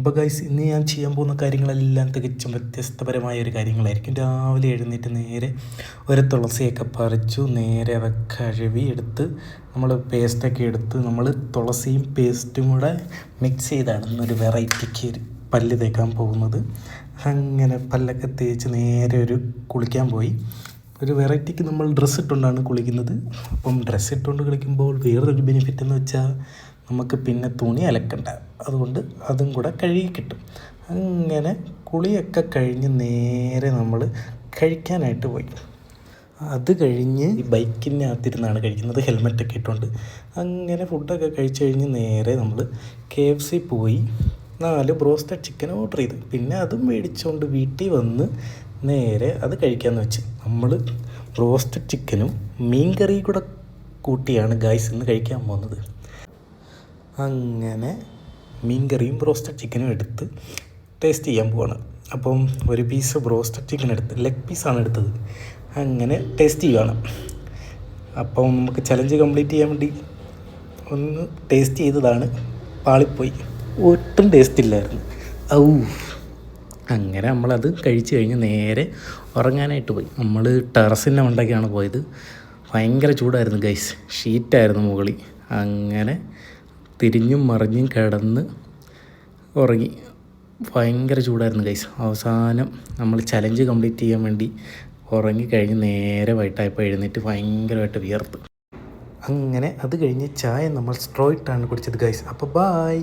അപ്പോൾ ഗൈസ്, ഇന്ന് ഞാൻ ചെയ്യാൻ പോകുന്ന കാര്യങ്ങളെല്ലാം തികച്ചും വ്യത്യസ്തപരമായ ഒരു കാര്യങ്ങളായിരിക്കും. രാവിലെ എഴുന്നേറ്റ് നേരെ ഒരു തുളസിയൊക്കെ പറിച്ചു, നേരെ അവ കഴുകി എടുത്ത് നമ്മൾ പേസ്റ്റൊക്കെ എടുത്ത് നമ്മൾ തുളസിയും പേസ്റ്റും കൂടെ മിക്സ് ചെയ്താണ് ഇന്നൊരു വെറൈറ്റിക്ക് പല്ല് തേക്കാൻ പോകുന്നത്. അങ്ങനെ പല്ലൊക്കെ തേച്ച് നേരെ കുളിക്കാൻ പോയി. ഒരു വെറൈറ്റിക്ക് നമ്മൾ ഡ്രസ്സ് ഇട്ടുകൊണ്ടാണ് കുളിക്കുന്നത്. അപ്പം ഡ്രസ്സ് ഇട്ടുകൊണ്ട് കുളിക്കുമ്പോൾ വേറൊരു ബെനിഫിറ്റ് എന്ന് വെച്ചാൽ നമുക്ക് പിന്നെ തുണി അലക്കണ്ട, അതുകൊണ്ട് അതും കൂടെ കഴുകി കിട്ടും. അങ്ങനെ കുളിയൊക്കെ കഴിഞ്ഞ് നേരെ നമ്മൾ കഴിക്കാനായിട്ട് പോയി. അത് കഴിഞ്ഞ് ബൈക്കിനകത്തിരുന്നാണ് കഴിക്കുന്നത്, ഹെൽമെറ്റൊക്കെ ഇട്ടുകൊണ്ട്. അങ്ങനെ ഫുഡൊക്കെ കഴിച്ച് കഴിഞ്ഞ് നേരെ നമ്മൾ KFC പോയി 4 ബ്രോസ്റ്റഡ് ചിക്കൻ ഓർഡർ ചെയ്ത്, പിന്നെ അതും മേടിച്ചുകൊണ്ട് വീട്ടിൽ വന്ന് നേരെ അത് കഴിക്കാമെന്ന് വെച്ച്. നമ്മൾ ബ്രോസ്റ്റഡ് ചിക്കനും മീൻ കറിയും കൂടെ കൂട്ടിയാണ് ഗൈസ് ഇന്ന് കഴിക്കാൻ പോകുന്നത്. അങ്ങനെ മീൻ കറിയും ബ്രോസ്റ്റഡ് ചിക്കനും എടുത്ത് ടേസ്റ്റ് ചെയ്യാൻ പോവാണ്. അപ്പം ഒരു പീസ് ബ്രോസ്റ്റഡ് ചിക്കൻ എടുത്ത് ലെഗ് പീസാണ് എടുത്തത്. അങ്ങനെ ടേസ്റ്റ് ചെയ്യുകയാണ്. അപ്പം നമുക്ക് ചലഞ്ച് കംപ്ലീറ്റ് ചെയ്യാൻ വേണ്ടി ഒന്ന് ടേസ്റ്റ് ചെയ്തതാണ്, പാളിപ്പോയി, ഒട്ടും ടേസ്റ്റ് ഇല്ലായിരുന്നു. അങ്ങനെ നമ്മളത് കഴിച്ച് കഴിഞ്ഞ് നേരെ ഉറങ്ങാനായിട്ട് പോയി. നമ്മൾ ടെറസിൻ്റെ മണ്ടയ്ക്കാണ് പോയത്. ഭയങ്കര ചൂടായിരുന്നു ഗൈസ്, ഷീറ്റായിരുന്നു മുകളിൽ. അങ്ങനെ തിരിഞ്ഞും മറിഞ്ഞും കിടന്ന് ഉറങ്ങി. ഭയങ്കര ചൂടായിരുന്നു ഗൈസ്. അവസാനം നമ്മൾ ചലഞ്ച് കംപ്ലീറ്റ് ചെയ്യാൻ വേണ്ടി ഉറങ്ങിക്കഴിഞ്ഞ് നേരെ വൈകിട്ടായപ്പോൾ എഴുന്നേറ്റ് ഭയങ്കരമായിട്ട് വിയർത്ത്. അങ്ങനെ അത് കഴിഞ്ഞ് ചായ നമ്മൾ സ്ട്രോ ഇട്ടാണ് കുടിച്ചത് ഗൈസ്. അപ്പോൾ ബായ്.